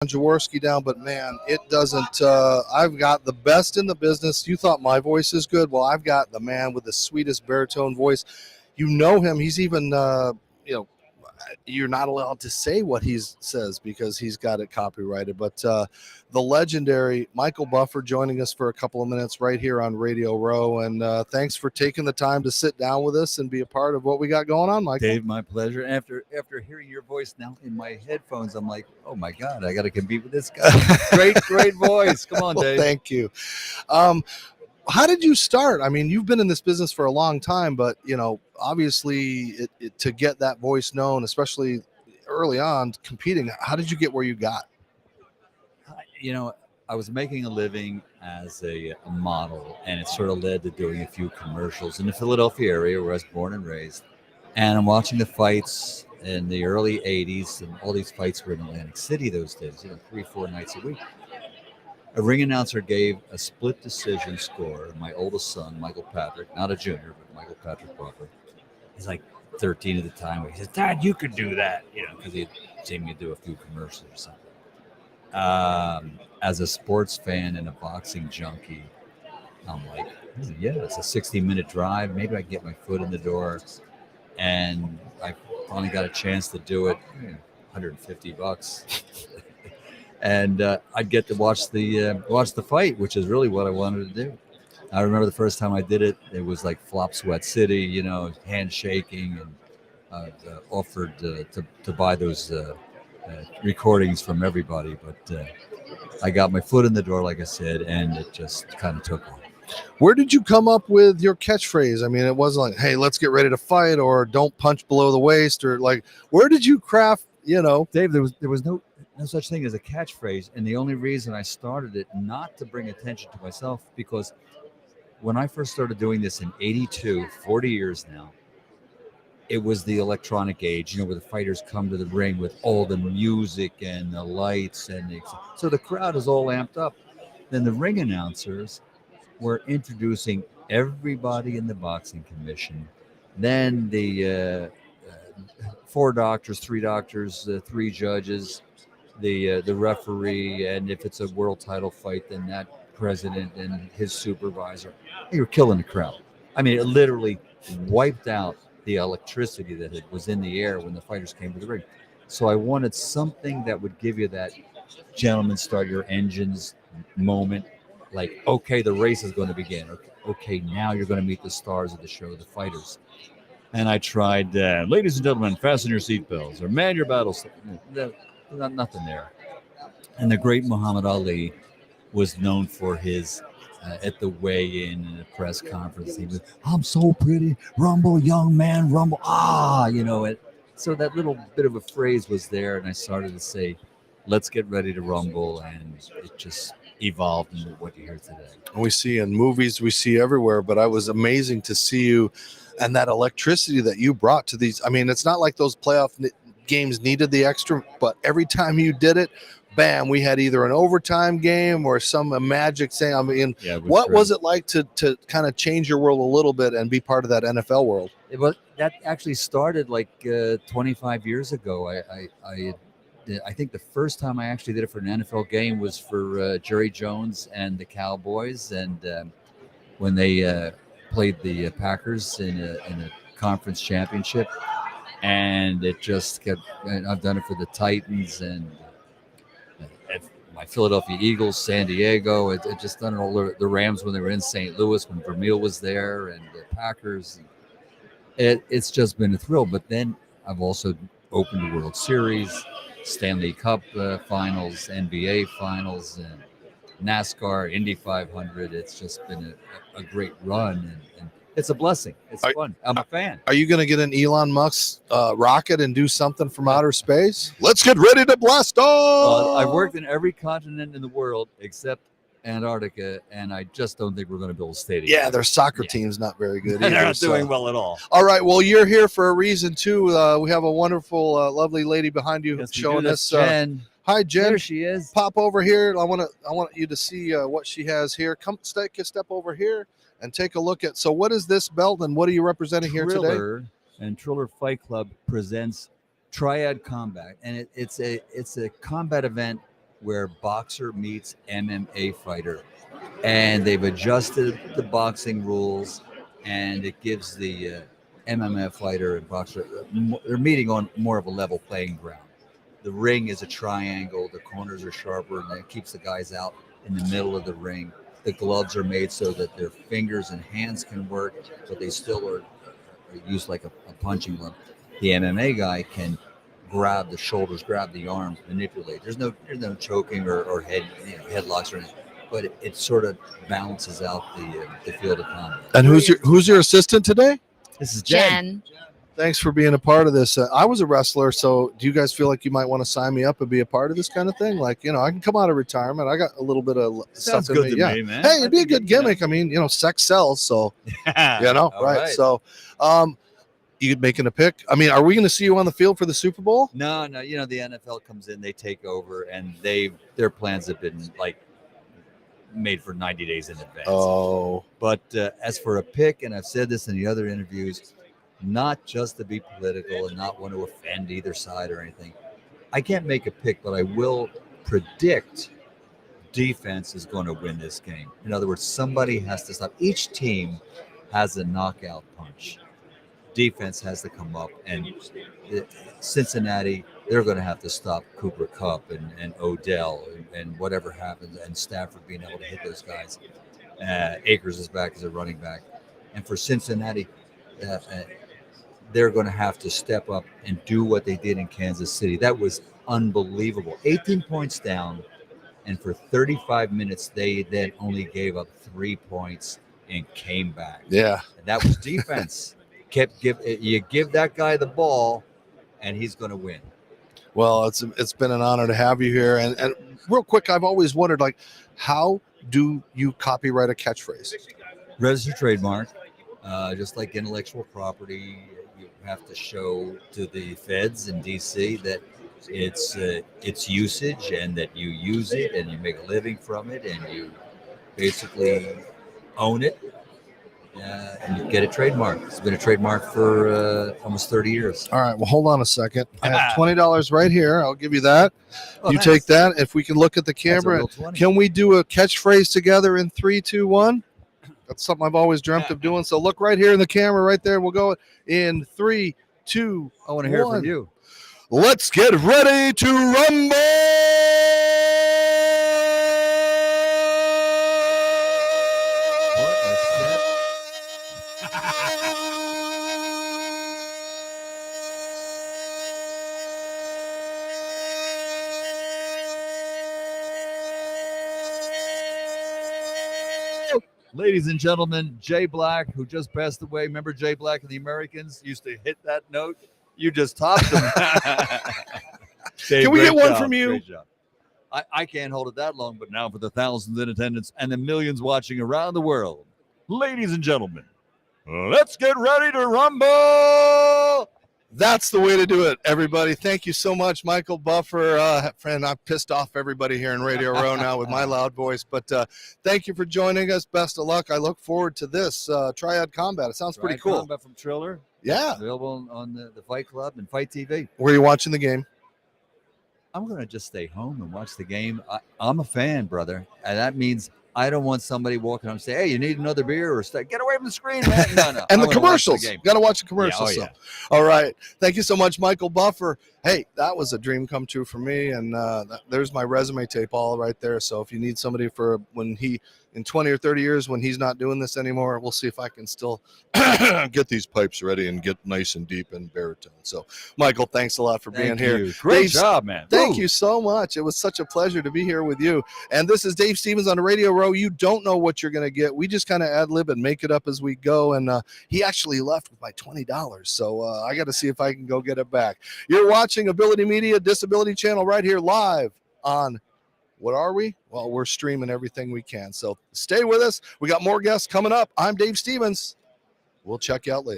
Jaworski down, but man, it doesn't. I've got the best in the business. You thought my voice is good. Well, I've got the man with the sweetest baritone voice. You know him. He's even, you're not allowed to say what he says because he's got it copyrighted. But the legendary Michael Buffer joining us for a couple of minutes right here on Radio Row. And thanks for taking the time to sit down with us and be a part of what we got going on, Michael. Dave, my pleasure. After hearing your voice now in my headphones, I'm like, oh my God, I got to compete with this guy. Great voice. Come on, Well, Dave. thank you. How did you start? I mean, you've been in this business for a long time, but obviously to get that voice known, especially early on competing, how did you get where you got? I was making a living as a model, and it sort of led to doing a few commercials in the Philadelphia area where I was born and raised. And I'm watching the fights in the early 80s, and all these fights were in Atlantic City those days, 3-4 nights a week. A ring announcer gave a split decision score. My oldest son, Michael Patrick, not a junior, but Michael Patrick Buffer. He's like 13 at the time. He says, Dad, you could do that, because he'd seen me do a few commercials or something. As a sports fan and a boxing junkie, I'm like, yeah, it's a 60-minute drive. Maybe I can get my foot in the door. And I finally got a chance to do it, $150. And I'd get to watch the fight, which is really what I wanted to do. I remember the first time I did it, it was like Flop Sweat City, handshaking, and offered to buy those recordings from everybody. But I got my foot in the door, like I said, and it just kind of took off. Where did you come up with your catchphrase? I mean, it wasn't like, hey, let's get ready to fight, or don't punch below the waist, or like, where did you craft, Dave, there was no such thing as a catchphrase. And the only reason I started it, not to bring attention to myself, because when I first started doing this in 82, 40 years now, it was the electronic age, where the fighters come to the ring with all the music and the lights. So the crowd is all amped up. Then the ring announcers were introducing everybody in the boxing commission. Then the 4 doctors, 3 doctors, 3 judges, the referee, and if it's a world title fight, then that president and his supervisor. They were killing the crowd. I mean, it literally wiped out the electricity that was in the air when the fighters came to the ring. So I wanted something that would give you that gentlemen start your engines moment, like, okay, the race is going to begin. Okay, now you're going to meet the stars of the show, the fighters. And I tried, ladies and gentlemen, fasten your seatbelts, or man your battles. Nothing there. And the great Muhammad Ali was known for his, at the weigh-in and the press conference, he was, I'm so pretty, rumble, young man, rumble, so that little bit of a phrase was there, and I started to say, let's get ready to rumble, and it just evolved into what you hear today. We see in movies, we see everywhere, but it was amazing to see you and that electricity that you brought to these. I mean, it's not like those playoff games needed the extra, but every time you did it, bam, we had either an overtime game or some magic thing. I mean, what was it like to kind of change your world a little bit and be part of that NFL world? That actually started like 25 years ago. I think the first time I actually did it for an NFL game was for Jerry Jones and the Cowboys, and when they played the Packers in a conference championship, and it just kept. And I've done it for the Titans and my Philadelphia Eagles, San Diego. It just done it all. The Rams when they were in St. Louis, when Vermeil was there, and the Packers. It's just been a thrill. But then I've also opened the World Series, Stanley Cup finals, NBA finals, and NASCAR, Indy 500. It's just been a great run, and it's a blessing. It's fun. I'm a fan. Are you going to get an Elon Musk rocket and do something from outer space? Let's get ready to blast off! I've worked in every continent in the world except Antarctica, and I just don't think we're going to build a stadium. Yeah, their soccer team's not very good either. They're not doing well at all. All right, well, you're here for a reason, too. We have a wonderful, lovely lady behind you showing us. Jen. Hi, Jen. There she is. Pop over here. I want you to see what she has here. Come take a step over here and take a look at. So what is this belt, and what are you representing here today? Triller and Triller Fight Club presents Triad Combat, and it's a combat event where boxer meets MMA fighter, and they've adjusted the boxing rules, and it gives the MMA fighter and boxer they're meeting on more of a level playing ground. The ring is a triangle, the corners are sharper, and it keeps the guys out in the middle of the ring. The gloves are made so that their fingers and hands can work, but they still are used like a punching glove. The MMA guy can grab the shoulders, grab the arms, manipulate. There's no choking or headlocks or anything, but it sort of balances out the field of combat. And who's your assistant today? This is Jen. Thanks for being a part of this. I was a wrestler, so do you guys feel like you might want to sign me up and be a part of this kind of thing? Like, I can come out of retirement. I got a little bit of Sounds stuff good in me. to me, man. Hey, it'd be a good gimmick. I mean, sex sells, so All right. So, you making a pick? I mean, are we going to see you on the field for the Super Bowl? No. The NFL comes in, they take over, and their plans have been like made for 90 days in advance. Oh, but as for a pick, and I've said this in the other interviews, not just to be political and not want to offend either side or anything. I can't make a pick, but I will predict defense is going to win this game. In other words, somebody has to stop. Each team has a knockout punch. Defense has to come up, and Cincinnati, they're going to have to stop Cooper Kupp and Odell and whatever happens, and Stafford being able to hit those guys. Akers is back as a running back. And for Cincinnati, they're going to have to step up and do what they did in Kansas City. That was unbelievable. 18 points down, and for 35 minutes, they then only gave up 3 points and came back. Yeah. And that was defense. You give that guy the ball, and he's going to win. Well, it's been an honor to have you here. And real quick, I've always wondered, like, how do you copyright a catchphrase? Register trademark, just like intellectual property. You have to show to the feds in D.C. that it's usage and that you use it and you make a living from it and you basically own it. And you get a trademark. It's been a trademark for almost 30 years. All right. Well, hold on a second. I have $20 right here. I'll give you that. You nice. Take that. If we can look at the camera, can we do a catchphrase together in 3, 2, 1? That's something I've always dreamt of doing. So look right here in the camera right there. We'll go in 3, 2, I want to hear from you. Let's get ready to rumble. Ladies and gentlemen, Jay Black, who just passed away. Remember Jay Black and the Americans used to hit that note? You just topped him. Dave, can we get one job. from you? Great job. I can't hold it that long, but now for the thousands in attendance and the millions watching around the world. Ladies and gentlemen, let's get ready to rumble. That's the way to do it, everybody. Thank you so much, Michael Buffer. Friend, I've pissed off everybody here in Radio Row now with my loud voice, but thank you for joining us. Best of luck. I look forward to this Triad Combat. It sounds pretty cool. Triad Combat from Triller. Yeah. Available on the Fight Club and Fight TV. Where are you watching the game? I'm going to just stay home and watch the game. I'm a fan, brother. And that means I don't want somebody walking up and say, hey, you need another beer or get away from the screen, man. No. And the commercials. Got to watch the commercials. Yeah, All right. Thank you so much, Michael Buffer. Hey, that was a dream come true for me. And there's my resume tape all right there. So if you need somebody for when in 20 or 30 years, when he's not doing this anymore, we'll see if I can still get these pipes ready and get nice and deep in baritone. So, Michael, thanks a lot for being here. Great job, man. Thank you so much. It was such a pleasure to be here with you. And this is Dave Stevens on Radio Row. You don't know what you're going to get. We just kind of ad-lib and make it up as we go. And he actually left with my $20. So I got to see if I can go get it back. You're watching Ability Media Disability Channel right here live on what are we? Well, we're streaming everything we can. So stay with us. We got more guests coming up. I'm Dave Stevens. We'll check you out later.